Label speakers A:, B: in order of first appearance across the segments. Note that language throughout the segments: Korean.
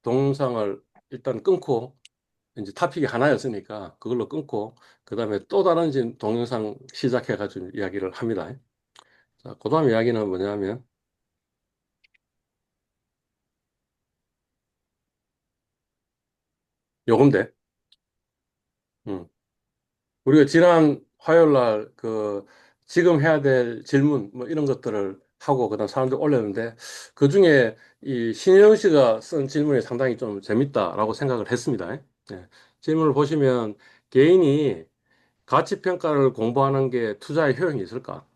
A: 동영상을 일단 끊고, 이제 토픽이 하나였으니까 그걸로 끊고, 그 다음에 또 다른 이제 동영상 시작해가지고 이야기를 합니다. 자, 그 다음 이야기는 뭐냐면, 요건데, 음. 우리가 지난 화요일 날 지금 해야 될 질문 뭐 이런 것들을 하고 그다음 사람들 올렸는데 그 중에 이 신혜영 씨가 쓴 질문이 상당히 좀 재밌다라고 생각을 했습니다. 예. 질문을 보시면 개인이 가치 평가를 공부하는 게 투자에 효용이 있을까?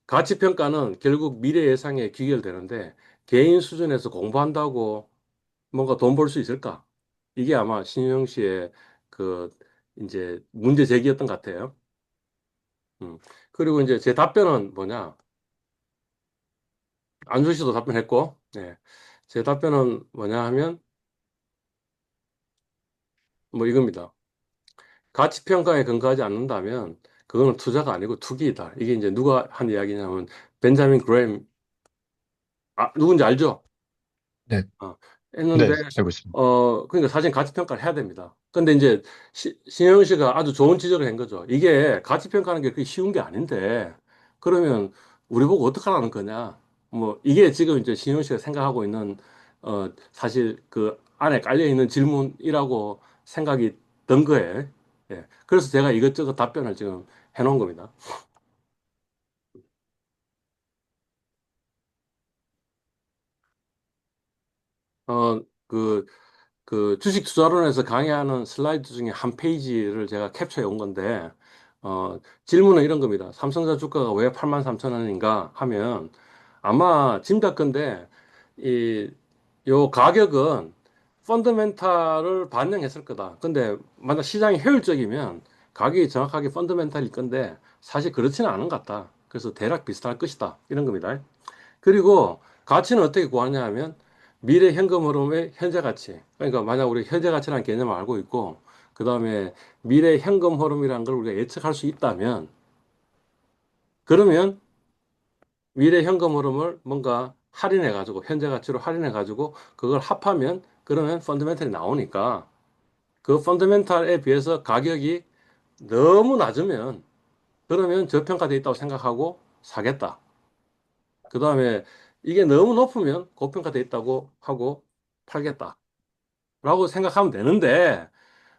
A: 가치 평가는 결국 미래 예상에 귀결되는데 개인 수준에서 공부한다고 뭔가 돈 벌 수 있을까? 이게 아마 신영 씨의 그 이제 문제 제기였던 것 같아요. 음. 그리고 이제 제 답변은 뭐냐? 안준 씨도 답변했고, 네. 제 답변은 뭐냐 하면 뭐 이겁니다. 가치 평가에 근거하지 않는다면 그거는 투자가 아니고 투기이다. 이게 이제 누가 한 이야기냐면 벤자민 그레임, 누군지 알죠?
B: 네,
A: 했는데,
B: 네, 알고 있습니다.
A: 그러니까 사실 가치 평가를 해야 됩니다. 근데 이제 신영 씨가 아주 좋은 지적을 한 거죠. 이게 가치 평가하는 게 그렇게 쉬운 게 아닌데, 그러면 우리 보고 어떡하라는 거냐? 뭐, 이게 지금 이제 신영 씨가 생각하고 있는, 사실 그 안에 깔려 있는 질문이라고 생각이 든 거예요. 예. 그래서 제가 이것저것 답변을 지금 해놓은 겁니다. 어, 그, 주식 투자론에서 강의하는 슬라이드 중에 한 페이지를 제가 캡처해 온 건데, 질문은 이런 겁니다. 삼성전자 주가가 왜 83,000원인가 하면 아마 짐작컨대 요 가격은 펀더멘탈을 반영했을 거다. 근데 만약 시장이 효율적이면 가격이 정확하게 펀더멘탈일 건데 사실 그렇지는 않은 것 같다. 그래서 대략 비슷할 것이다. 이런 겁니다. 그리고 가치는 어떻게 구하냐 하면 미래 현금 흐름의 현재 가치. 그러니까 만약 우리 현재 가치라는 개념을 알고 있고, 그 다음에 미래 현금 흐름이라는 걸 우리가 예측할 수 있다면, 그러면 미래 현금 흐름을 뭔가 할인해 가지고, 현재 가치로 할인해 가지고, 그걸 합하면, 그러면 펀더멘탈이 나오니까, 그 펀더멘탈에 비해서 가격이 너무 낮으면, 그러면 저평가돼 있다고 생각하고 사겠다. 그 다음에 이게 너무 높으면 고평가돼 있다고 하고 팔겠다. 라고 생각하면 되는데,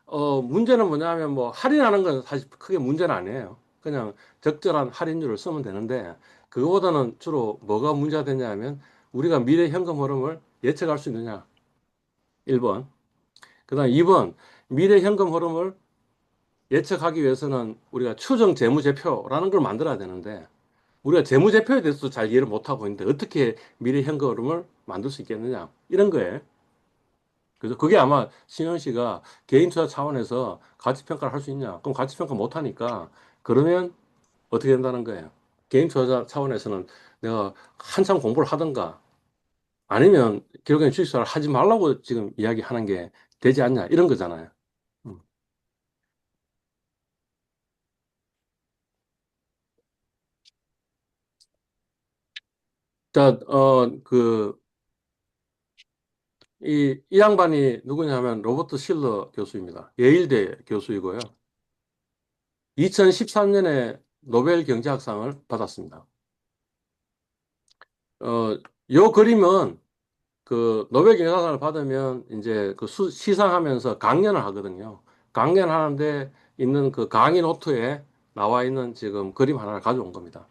A: 문제는 뭐냐면 뭐 할인하는 건 사실 크게 문제는 아니에요. 그냥 적절한 할인율을 쓰면 되는데, 그거보다는 주로 뭐가 문제가 되냐 하면 우리가 미래 현금 흐름을 예측할 수 있느냐. 1번. 그 다음 2번. 미래 현금 흐름을 예측하기 위해서는 우리가 추정 재무제표라는 걸 만들어야 되는데, 우리가 재무제표에 대해서도 잘 이해를 못하고 있는데 어떻게 미래 현금 흐름을 만들 수 있겠느냐. 이런 거예요. 그래서 그게 아마 신현 씨가 개인 투자 차원에서 가치 평가를 할 수 있냐? 그럼 가치 평가 못 하니까 그러면 어떻게 된다는 거예요? 개인 투자 차원에서는 내가 한참 공부를 하든가 아니면 결국엔 주식 투자를 하지 말라고 지금 이야기하는 게 되지 않냐? 이런 거잖아요. 음. 자, 이 양반이 누구냐면 로버트 실러 교수입니다. 예일대 교수이고요. 2013년에 노벨 경제학상을 받았습니다. 어, 요 그림은 그 노벨 경제상을 받으면 이제 시상하면서 강연을 하거든요. 강연하는데 있는 그 강의 노트에 나와 있는 지금 그림 하나를 가져온 겁니다.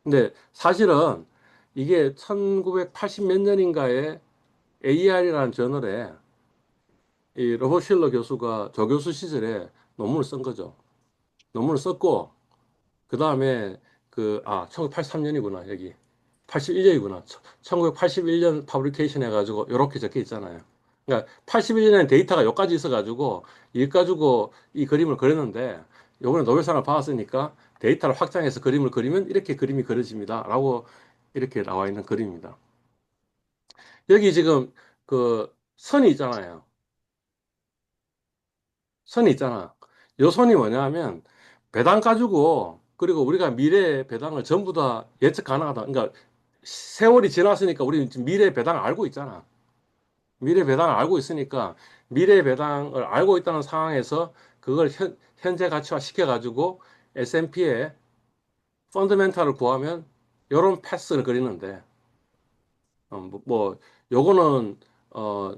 A: 근데 사실은 이게 1980 몇 년인가에 AR이라는 저널에 이 로버트 실러 교수가 조교수 시절에 논문을 쓴 거죠. 논문을 썼고 그 다음에 1983년이구나, 여기. 81년이구나. 1981년 퍼블리케이션 해가지고, 이렇게 적혀 있잖아요. 그러니까 81년에 데이터가 여기까지 있어가지고, 이 가지고 이 그림을 그렸는데, 요번에 노벨상을 받았으니까 데이터를 확장해서 그림을 그리면 이렇게 그림이 그려집니다. 라고 이렇게 나와 있는 그림입니다. 여기 지금 그 선이 있잖아요. 선이 있잖아. 요 선이 뭐냐면 배당 가지고 그리고 우리가 미래의 배당을 전부 다 예측 가능하다. 그러니까 세월이 지났으니까 우리 지금 미래의 배당을 알고 있잖아. 미래 배당을 알고 있으니까 미래 배당을 알고 있다는 상황에서 그걸 현재 가치화 시켜가지고 S&P에 펀더멘탈을 구하면 요런 패스를 그리는데 요거는 어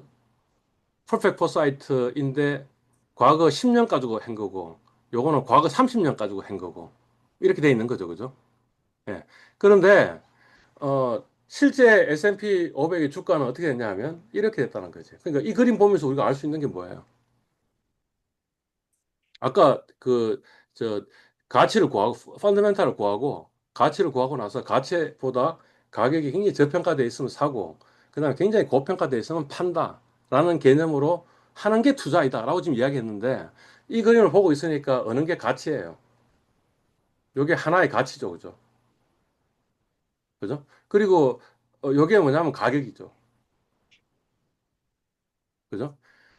A: 퍼펙트 포사이트인데 과거 10년 가지고 한 거고 요거는 과거 30년 가지고 한 거고 이렇게 돼 있는 거죠. 그죠? 예. 그런데 실제 S&P 500의 주가는 어떻게 됐냐면 이렇게 됐다는 거지. 그러니까 이 그림 보면서 우리가 알 수 있는 게 뭐예요? 아까 저, 가치를 구하고, 펀더멘탈을 구하고, 가치를 구하고 나서 가치보다 가격이 굉장히 저평가되어 있으면 사고, 그 다음에 굉장히 고평가되어 있으면 판다. 라는 개념으로 하는 게 투자이다. 라고 지금 이야기했는데, 이 그림을 보고 있으니까 어느 게 가치예요. 요게 하나의 가치죠. 그죠? 그죠? 그리고, 요게 뭐냐면 가격이죠. 그죠?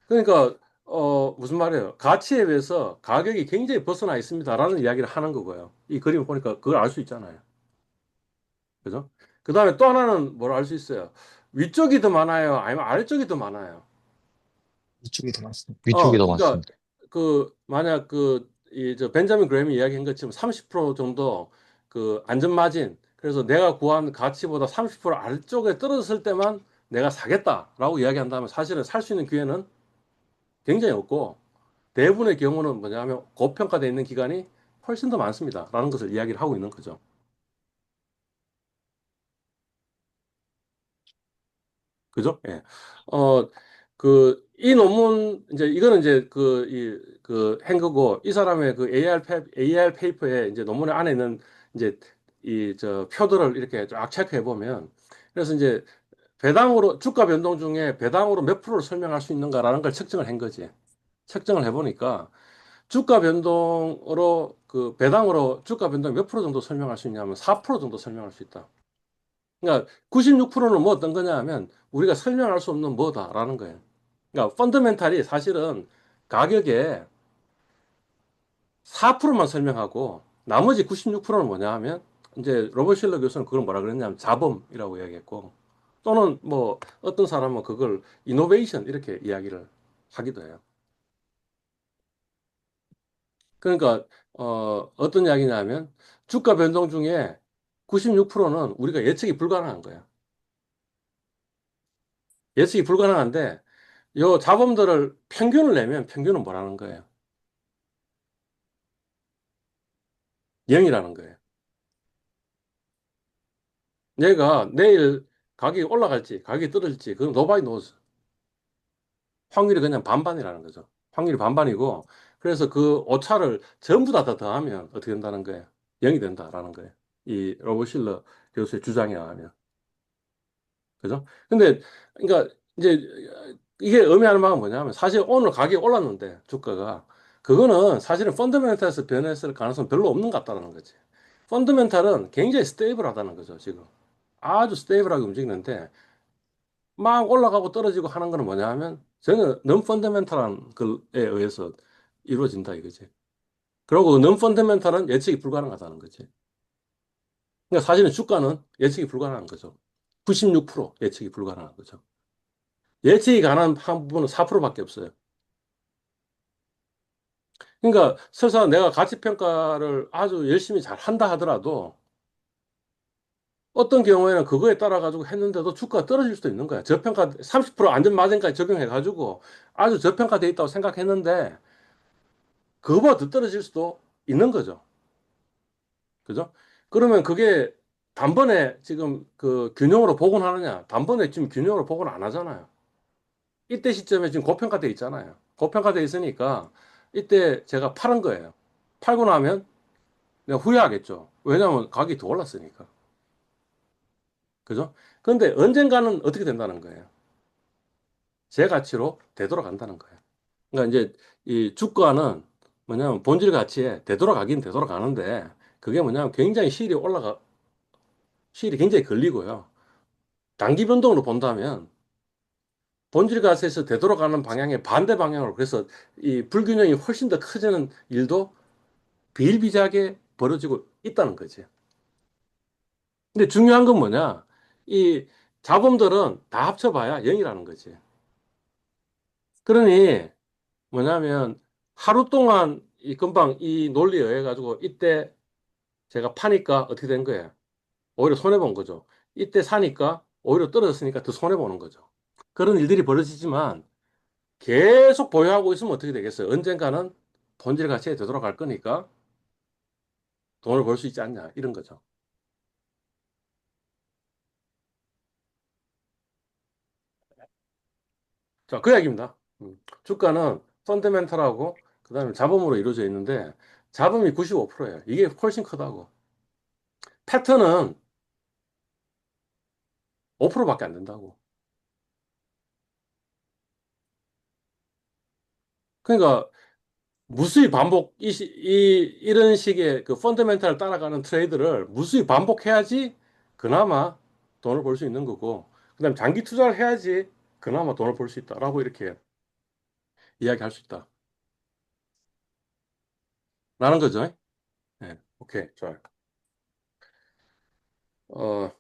A: 그러니까, 무슨 말이에요? 가치에 비해서 가격이 굉장히 벗어나 있습니다라는 이야기를 하는 거고요. 이 그림을 보니까 그걸 알 수 있잖아요. 그죠? 그 다음에 또 하나는 뭘 알 수 있어요? 위쪽이 더 많아요? 아니면 아래쪽이 더 많아요?
B: 위쪽이 더 많습니다. 위쪽이 더
A: 그러니까
B: 많습니다.
A: 만약 저 벤자민 그램이 이야기한 것처럼 30% 정도 안전 마진. 그래서 내가 구한 가치보다 30% 아래쪽에 떨어졌을 때만 내가 사겠다라고 이야기한다면 사실은 살 수 있는 기회는 굉장히 없고 대부분의 경우는 뭐냐면 고평가되어 있는 기간이 훨씬 더 많습니다라는 것을 이야기를 하고 있는 거죠. 그죠? 예. 이 논문, 이제, 이거는 이제 한 거고, 이 사람의 AR 페이퍼에 이제 논문의 안에 있는 이제 표들을 이렇게 쫙 체크해 보면, 그래서 이제 주가 변동 중에 배당으로 몇 프로를 설명할 수 있는가라는 걸 측정을 한 거지. 측정을 해 보니까, 주가 변동으로, 배당으로 주가 변동 몇 프로 정도 설명할 수 있냐면 4% 정도 설명할 수 있다. 그러니까 96%는 뭐 어떤 거냐 하면 우리가 설명할 수 없는 뭐다라는 거예요. 그러니까 펀더멘탈이 사실은 가격에 4%만 설명하고 나머지 96%는 뭐냐 하면 이제 로버트 실러 교수는 그걸 뭐라 그랬냐면 자범이라고 이야기했고 또는 뭐 어떤 사람은 그걸 이노베이션 이렇게 이야기를 하기도 해요. 그러니까 어떤 이야기냐면 주가 변동 중에 96%는 우리가 예측이 불가능한 거예요. 예측이 불가능한데 요 자본들을 평균을 내면 평균은 뭐라는 거예요? 0이라는 거예요. 얘가 내일 가격이 올라갈지 가격이 떨어질지 그건 nobody knows. 확률이 그냥 반반이라는 거죠. 확률이 반반이고 그래서 그 오차를 전부 다 더하면 어떻게 된다는 거예요? 0이 된다라는 거예요. 이 로버 실러 교수의 주장에 의하면. 그죠? 근데 그러니까 이제 이게 의미하는 바가 뭐냐면 사실 오늘 가격이 올랐는데 주가가 그거는 사실은 펀더멘탈에서 변했을 가능성은 별로 없는 것 같다는 거지. 펀더멘탈은 굉장히 스테이블하다는 거죠, 지금. 아주 스테이블하게 움직이는데 막 올라가고 떨어지고 하는 거는 뭐냐 하면 전혀 non 펀더멘탈한 것에 의해서 이루어진다 이거지. 그리고 non 펀더멘탈은 예측이 불가능하다는 거지. 그러니까 사실은 주가는 예측이 불가능한 거죠. 96% 예측이 불가능한 거죠. 예측이 가능한 한 부분은 4%밖에 없어요. 그러니까 설사 내가 가치 평가를 아주 열심히 잘 한다 하더라도 어떤 경우에는 그거에 따라 가지고 했는데도 주가가 떨어질 수도 있는 거야. 저평가 30% 안전 마진까지 적용해 가지고 아주 저평가돼 있다고 생각했는데 그거보다 더 떨어질 수도 있는 거죠. 그죠? 그러면 그게 단번에 지금 균형으로 복원하느냐? 단번에 지금 균형으로 복원 안 하잖아요. 이때 시점에 지금 고평가돼 있잖아요. 고평가돼 있으니까 이때 제가 팔은 거예요. 팔고 나면 내가 후회하겠죠. 왜냐하면 가격이 더 올랐으니까. 그죠? 근데 언젠가는 어떻게 된다는 거예요? 제 가치로 되돌아간다는 거예요. 그러니까 이제 이 주가는 뭐냐면 본질 가치에 되돌아가긴 되돌아가는데 그게 뭐냐면 시일이 굉장히 걸리고요. 단기 변동으로 본다면 본질 가치에서 되돌아가는 방향의 반대 방향으로 그래서 이 불균형이 훨씬 더 커지는 일도 비일비재하게 벌어지고 있다는 거지. 근데 중요한 건 뭐냐? 이 자본들은 다 합쳐봐야 0이라는 거지. 그러니 뭐냐면 하루 동안 이 금방 이 논리에 의해 가지고 이때 제가 파니까 어떻게 된 거예요? 오히려 손해 본 거죠. 이때 사니까 오히려 떨어졌으니까 더 손해 보는 거죠. 그런 일들이 벌어지지만 계속 보유하고 있으면 어떻게 되겠어요? 언젠가는 본질 가치에 되돌아갈 거니까 돈을 벌 수 있지 않냐 이런 거죠. 자, 그 이야기입니다. 주가는 펀더멘탈하고 그다음에 잡음으로 이루어져 있는데 잡음이 95%예요. 이게 훨씬 크다고. 패턴은 5%밖에 안 된다고. 그러니까 무수히 반복 이런 식의 그 펀더멘탈을 따라가는 트레이드를 무수히 반복해야지 그나마 돈을 벌 수 있는 거고 그다음에 장기 투자를 해야지 그나마 돈을 벌 수 있다라고 이렇게 이야기할 수 있다. 라는 거죠. 네, 오케이, 좋아요. 어,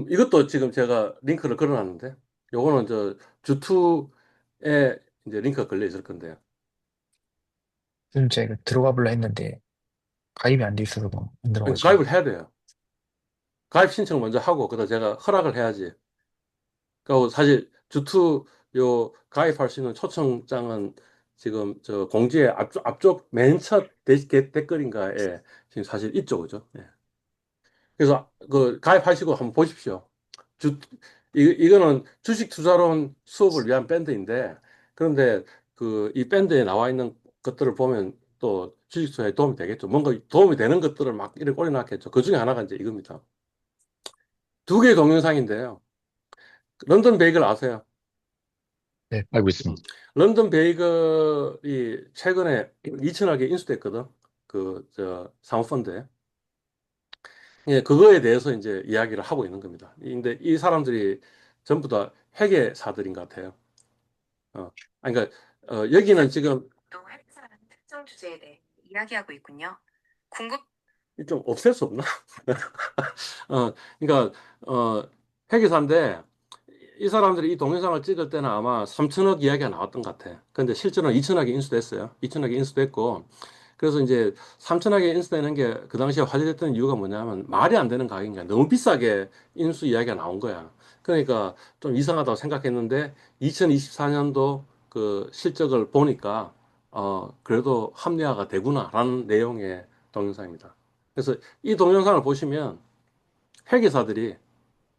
A: 이것도 지금 제가 링크를 걸어놨는데, 요거는 주투에 이제 링크가 걸려 있을 건데요.
B: 요즘 제가 이거 들어가 볼라 했는데 가입이 안 돼 있어서 안
A: 그러니까
B: 들어가죠.
A: 가입을 해야 돼요. 가입 신청을 먼저 하고, 그다음 제가 허락을 해야지. 그리고 사실 주투 요 가입할 수 있는 초청장은 지금 저 공지의 앞쪽 맨 첫 댓글인가에 지금 사실 있죠, 그죠? 예. 그래서 그 가입하시고 한번 보십시오. 주, 이거는 주식 투자론 수업을 위한 밴드인데, 그런데 그 이 밴드에 나와 있는 것들을 보면 또 주식 투자에 도움이 되겠죠. 뭔가 도움이 되는 것들을 막 이렇게 올려놨겠죠. 그 중에 하나가 이제 이겁니다. 두 개의 동영상인데요. 런던 베이글 아세요?
B: 네, 알고
A: 음.
B: 있습니다.
A: 런던 베이글이 최근에 2천억에 인수됐거든. 사모펀드에. 예, 그거에 대해서 이제 이야기를 하고 있는 겁니다. 근데 이 사람들이 전부 다 회계사들인 것 같아요. 아니, 그러니까, 여기는 지금
C: 또 회사라는 특정 주제에 대해 이야기하고 있군요. 궁금
A: 좀 없앨 수 없나? 그러니까, 회계사인데, 이 사람들이 이 동영상을 찍을 때는 아마 3천억 이야기가 나왔던 것 같아. 근데 실제로는 2천억이 인수됐어요. 2천억이 인수됐고, 그래서 이제 3천억에 인수되는 게 그 당시에 화제됐던 이유가 뭐냐면 말이 안 되는 가격인 거야. 너무 비싸게 인수 이야기가 나온 거야. 그러니까 좀 이상하다고 생각했는데 2024년도 그 실적을 보니까 그래도 합리화가 되구나라는 내용의 동영상입니다. 그래서 이 동영상을 보시면 회계사들이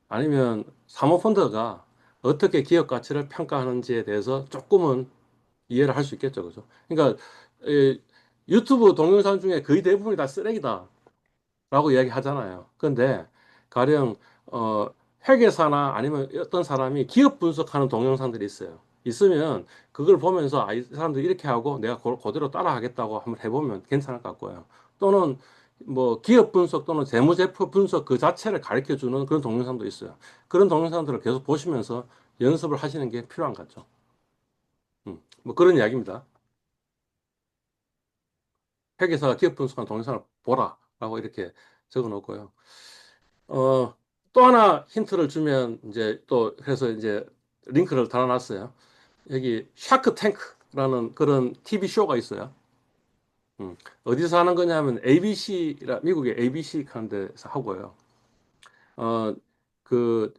A: 아니면 사모펀드가 어떻게 기업 가치를 평가하는지에 대해서 조금은 이해를 할 수 있겠죠, 그죠? 그러니까 에, 유튜브 동영상 중에 거의 대부분이 다 쓰레기다라고 이야기 하잖아요. 그런데 가령 어, 회계사나 아니면 어떤 사람이 기업 분석하는 동영상들이 있어요. 있으면 그걸 보면서 이 사람들이 이렇게 하고 내가 그대로 따라 하겠다고 한번 해보면 괜찮을 것 같고요. 또는 뭐 기업 분석 또는 재무제표 분석 그 자체를 가르쳐 주는 그런 동영상도 있어요. 그런 동영상들을 계속 보시면서 연습을 하시는 게 필요한 것 같죠. 뭐 그런 이야기입니다. 회계사가 기업 분석한 동영상을 보라라고 이렇게 적어 놓고요. 어, 또 하나 힌트를 주면 이제 또 그래서 이제 링크를 달아놨어요. 여기 샤크 탱크라는 그런 TV 쇼가 있어요. 음, 어디서 하는 거냐면 ABC라 미국의 ABC 하는 데서 하고요. 어, 그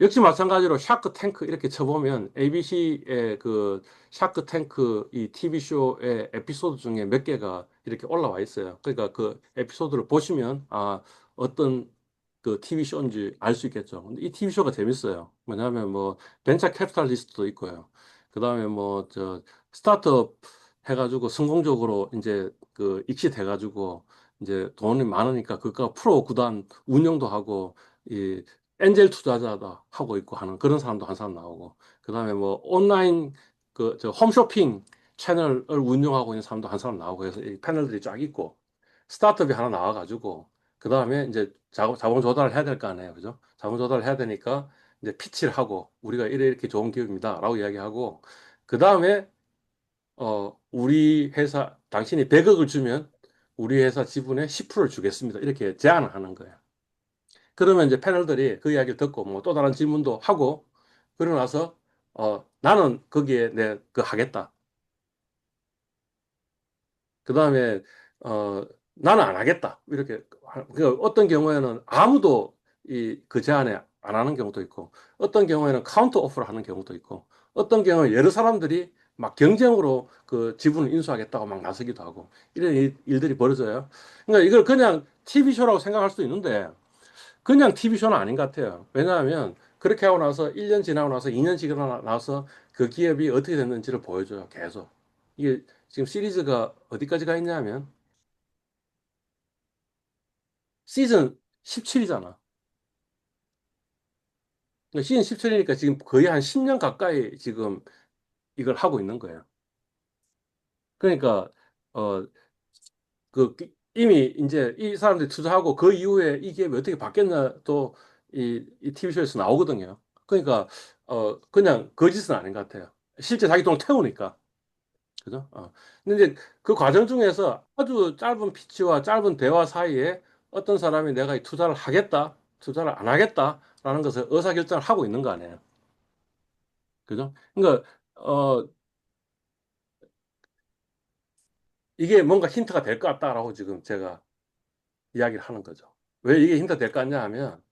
A: 역시 마찬가지로 샤크 탱크 이렇게 쳐보면 ABC의 그 샤크 탱크 이 TV쇼의 에피소드 중에 몇 개가 이렇게 올라와 있어요. 그러니까 그 에피소드를 보시면 어떤 그 TV쇼인지 알 수 있겠죠. 근데 이 TV쇼가 재밌어요. 뭐냐면 뭐 벤처 캐피탈리스트도 있고요. 그다음에 뭐 저 스타트업 해가지고 성공적으로 이제 그 익시돼가지고 이제 돈이 많으니까 그거 프로 구단 운영도 하고 이 엔젤 투자자다 하고 있고 하는 그런 사람도 한 사람 나오고 그다음에 뭐 온라인 그 저 홈쇼핑 채널을 운영하고 있는 사람도 한 사람 나오고 해서 이 패널들이 쫙 있고 스타트업이 하나 나와가지고 그다음에 이제 자본 조달을 해야 될 거 아니에요, 그죠? 자본 조달을 해야 되니까 이제 피치를 하고 우리가 이렇게 좋은 기업입니다라고 이야기하고 그다음에 우리 회사 당신이 100억을 주면 우리 회사 지분의 10%를 주겠습니다. 이렇게 제안을 하는 거예요. 그러면 이제 패널들이 그 이야기를 듣고 뭐 또 다른 질문도 하고 그러고 나서 나는 거기에 내 그 하겠다. 그 다음에 어 나는 안 하겠다. 이렇게 그 어떤 경우에는 아무도 이 그 제안에 안 하는 경우도 있고 어떤 경우에는 카운터 오프를 하는 경우도 있고 어떤 경우에 여러 사람들이 막 경쟁으로 그 지분을 인수하겠다고 막 나서기도 하고 이런 일들이 벌어져요. 그러니까 이걸 그냥 TV쇼라고 생각할 수도 있는데 그냥 TV쇼는 아닌 것 같아요. 왜냐하면 그렇게 하고 나서 1년 지나고 나서 2년 지나고 나서 그 기업이 어떻게 됐는지를 보여줘요. 계속. 이게 지금 시리즈가 어디까지 가 있냐면 시즌 17이잖아. 시즌 17이니까 지금 거의 한 10년 가까이 지금 이걸 하고 있는 거예요. 그러니까 어 이미 이제 이 사람들이 투자하고 그 이후에 이 기업이 어떻게 바뀌었나 또 이 TV쇼에서 나오거든요. 그러니까 그냥 거짓은 아닌 것 같아요. 실제 자기 돈을 태우니까. 그죠? 근데 이제 그 과정 중에서 아주 짧은 피치와 짧은 대화 사이에 어떤 사람이 내가 이 투자를 하겠다, 투자를 안 하겠다라는 것을 의사결정을 하고 있는 거 아니에요. 그죠? 그러니까, 이게 뭔가 힌트가 될 것 같다라고 지금 제가 이야기를 하는 거죠. 왜 이게 힌트가 될 것 같냐 하면,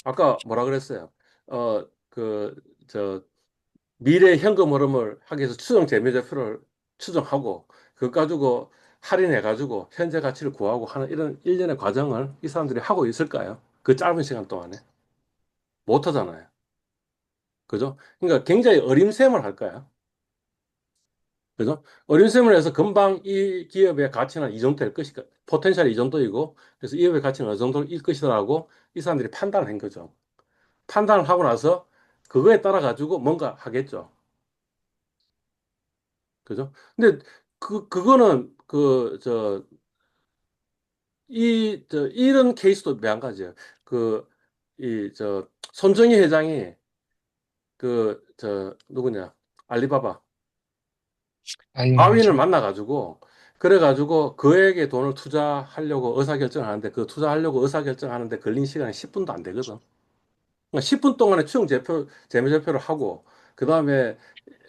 A: 아까 뭐라 그랬어요? 그, 미래 현금 흐름을 하기 위해서 추정 재무제표를 추정하고 그거 가지고 할인해 가지고 현재 가치를 구하고 하는 이런 일련의 과정을 이 사람들이 하고 있을까요? 그 짧은 시간 동안에 못 하잖아요. 그죠? 그러니까 굉장히 어림셈을 할까요? 그죠? 어림셈을 해서 금방 이 기업의 가치는 이 정도 될 것이다. 포텐셜이 이 정도이고 그래서 이 기업의 가치는 어느 정도일 것이다라고 이 사람들이 판단을 한 거죠. 판단을 하고 나서 그거에 따라 가지고 뭔가 하겠죠. 그죠? 근데 그거는 이런 케이스도 매한가지예요. 손정희 회장이 누구냐? 알리바바. 마윈을
B: 아이언이죠.
A: 만나가지고, 그래가지고 그에게 돈을 투자하려고 의사결정을 하는데, 그 투자하려고 의사결정하는데 걸린 시간이 10분도 안 되거든. 그러니까 10분 동안에 재무제표를 하고, 그 다음에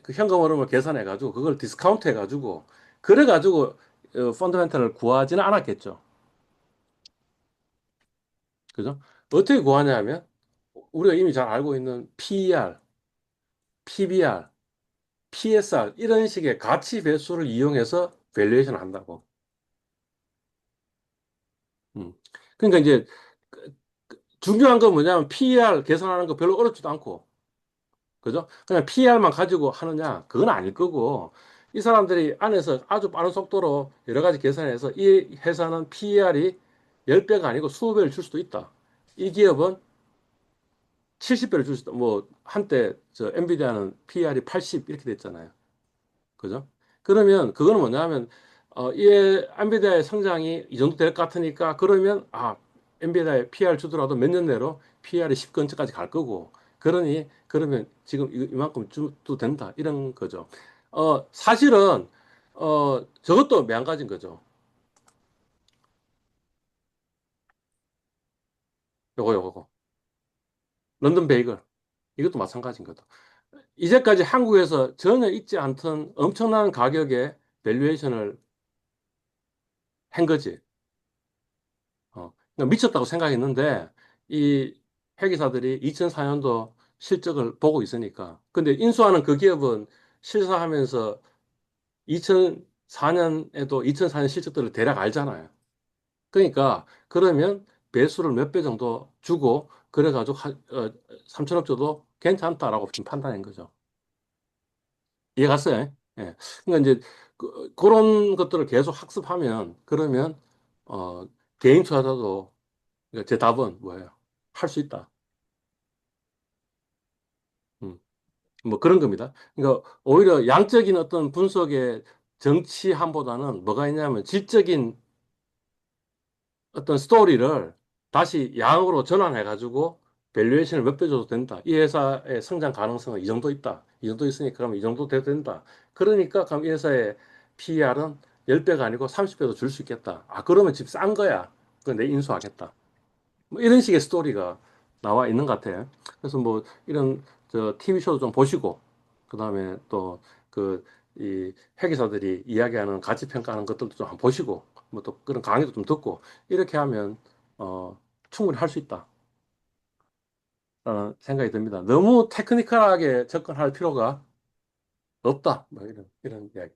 A: 그 현금 흐름을 계산해가지고, 그걸 디스카운트 해가지고, 그래가지고, 펀더멘탈을 구하지는 않았겠죠. 그죠? 어떻게 구하냐 하면, 우리가 이미 잘 알고 있는 PER, PBR, PSR, 이런 식의 가치 배수를 이용해서 밸류에이션을 한다고. 음. 그러니까 이제, 중요한 건 뭐냐면, PER 계산하는 거 별로 어렵지도 않고, 그죠? 그냥 PER만 가지고 하느냐? 그건 아닐 거고, 이 사람들이 안에서 아주 빠른 속도로 여러 가지 계산해서 이 회사는 PER이 10배가 아니고 20배를 줄 수도 있다. 이 기업은 70배를 줄 수도, 뭐, 한때 엔비디아는 PER이 80 이렇게 됐잖아요. 그죠? 그러면 그거는 뭐냐 하면 이 엔비디아의 성장이 이 정도 될 것 같으니까 그러면 엔비디아에 PR 주더라도 몇 년 내로 PR이 10근처까지 갈 거고 그러니 그러면 지금 이만큼 줘도 된다 이런 거죠. 사실은 저것도 매한가지인 거죠. 요거 런던 베이글 이것도 마찬가지인 거죠. 이제까지 한국에서 전혀 있지 않던 엄청난 가격의 밸류에이션을 한 거지. 그러니까 미쳤다고 생각했는데 이 회계사들이 2004년도 실적을 보고 있으니까. 근데 인수하는 그 기업은 실사하면서 2004년에도 2004년 실적들을 대략 알잖아요. 그러니까 그러면 배수를 몇 배 정도 주고 그래가지고 3천억 줘도 괜찮다라고 지금 판단한 거죠. 이해 갔어요? 예. 그러니까 이제 그런 것들을 계속 학습하면 그러면 어, 개인 투자자도 그러니까 제 답은 뭐예요? 할 수 있다. 음, 뭐 그런 겁니다. 그러니까 오히려 양적인 어떤 분석의 정치함보다는 뭐가 있냐면 질적인 어떤 스토리를 다시 양으로 전환해가지고 밸류에이션을 몇 배 줘도 된다. 이 회사의 성장 가능성은 이 정도 있다. 이 정도 있으니까 그럼 이 정도 돼도 된다. 그러니까 그럼 이 회사의 PER은 10배가 아니고 30배도 줄 수 있겠다. 그러면 집 싼 거야. 그내 인수하겠다. 뭐 이런 식의 스토리가 나와 있는 것 같아요. 그래서 뭐 이런 저 TV쇼도 좀 보시고, 그 다음에 또 그 이 회계사들이 이야기하는 가치 평가하는 것들도 좀 한번 보시고, 뭐 또 그런 강의도 좀 듣고, 이렇게 하면 어 충분히 할 수 있다. 생각이 듭니다. 너무 테크니컬하게 접근할 필요가 없다. 뭐 이런 이야기.